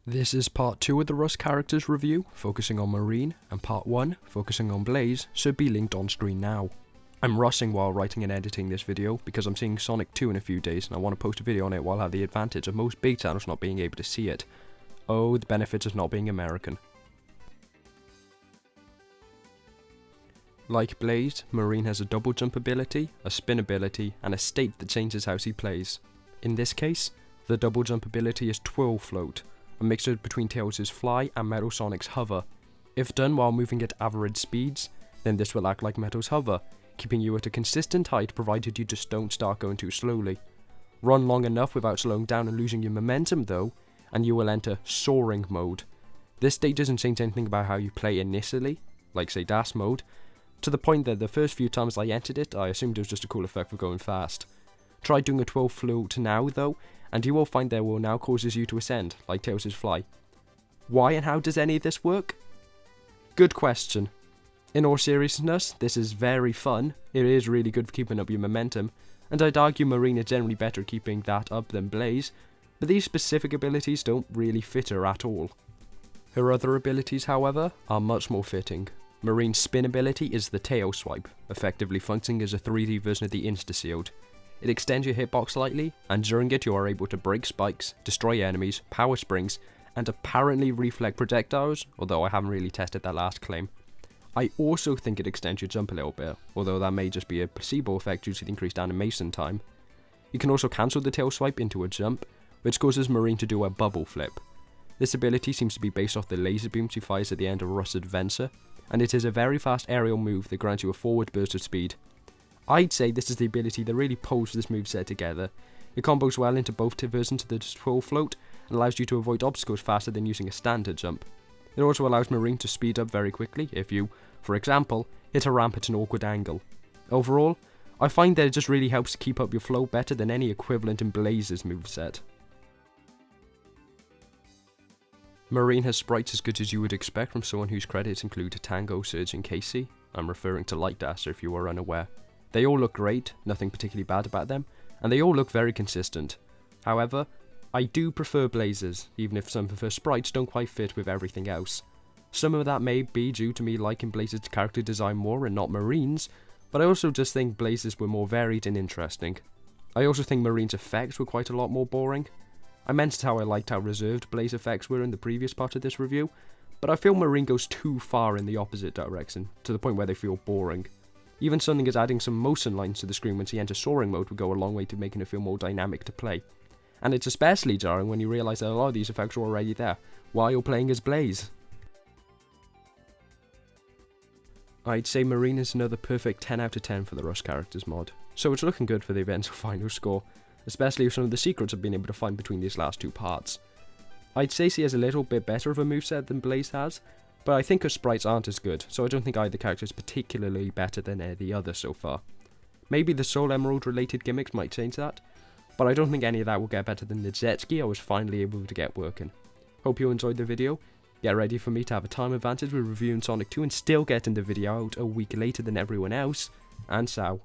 This is part 2 of the Rust characters review, focusing on Marine, and part 1, focusing on Blaze, should be linked on screen now. I'm rushing while writing and editing this video because I'm seeing Sonic 2 in a few days and I want to post a video on it while I have the advantage of most big channels not being able to see it. Oh, the benefits of not being American. Like Blaze, Marine has a double jump ability, a spin ability, and a state that changes how he plays. In this case, the double jump ability is Twirl Float, a mixture between Tails' Fly and Metal Sonic's Hover. If done while moving at average speeds, then this will act like Metal's Hover, keeping you at a consistent height provided you just don't start going too slowly. Run long enough without slowing down and losing your momentum though, and you will enter Soaring mode. This state doesn't change anything about how you play initially, like say Dash mode, to the point that the first few times I entered it, I assumed it was just a cool effect for going fast. Try doing a Twirl Float now though, and you will find that will now causes you to ascend, like Tails' Fly. Why and how does any of this work? Good question. In all seriousness, this is very fun, it is really good for keeping up your momentum, and I'd argue Marine is generally better at keeping that up than Blaze, but these specific abilities don't really fit her at all. Her other abilities, however, are much more fitting. Marine's spin ability is the Tail Swipe, effectively functioning as a 3D version of the Insta-Shield. It extends your hitbox slightly, and during it you are able to break spikes, destroy enemies, power springs, and apparently reflect projectiles, although I haven't really tested that last claim. I also think it extends your jump a little bit, although that may just be a placebo effect due to the increased animation time. You can also cancel the tail swipe into a jump, which causes Marine to do a bubble flip. This ability seems to be based off the laser beam she fires at the end of Rust's adventure, and it is a very fast aerial move that grants you a forward burst of speed. I'd say this is the ability that really pulls this moveset together. It combos well into both versions of the Twirl Float, and allows you to avoid obstacles faster than using a standard jump. It also allows Marine to speed up very quickly if you, for example, hit a ramp at an awkward angle. Overall, I find that it just really helps to keep up your flow better than any equivalent in Blaze's moveset. Marine has sprites as good as you would expect from someone whose credits include Tango, Surge and Casey. I'm referring to Light Dasher if you are unaware. They all look great, nothing particularly bad about them, and they all look very consistent. However, I do prefer Blaze's, even if some of her sprites don't quite fit with everything else. Some of that may be due to me liking Blaze's character design more and not Marine's, but I also just think Blaze's were more varied and interesting. I also think Marine's effects were quite a lot more boring. I mentioned how I liked how reserved Blaze effects were in the previous part of this review, but I feel Marine goes too far in the opposite direction, to the point where they feel boring. Even something as adding some motion lines to the screen when she enters Soaring mode would go a long way to making it feel more dynamic to play. And it's especially jarring when you realise that a lot of these effects are already there, while you're playing as Blaze. I'd say Marine is another perfect 10 out of 10 for the Rush characters mod, so it's looking good for the eventual final score, especially with some of the secrets I've been able to find between these last two parts. I'd say she has a little bit better of a moveset than Blaze has, but I think her sprites aren't as good, so I don't think either character is particularly better than the other so far. Maybe the Soul Emerald related gimmicks might change that, but I don't think any of that will get better than the jet ski I was finally able to get working. Hope you enjoyed the video. Get ready for me to have a time advantage with reviewing Sonic 2 and still getting the video out a week later than everyone else, and ciao.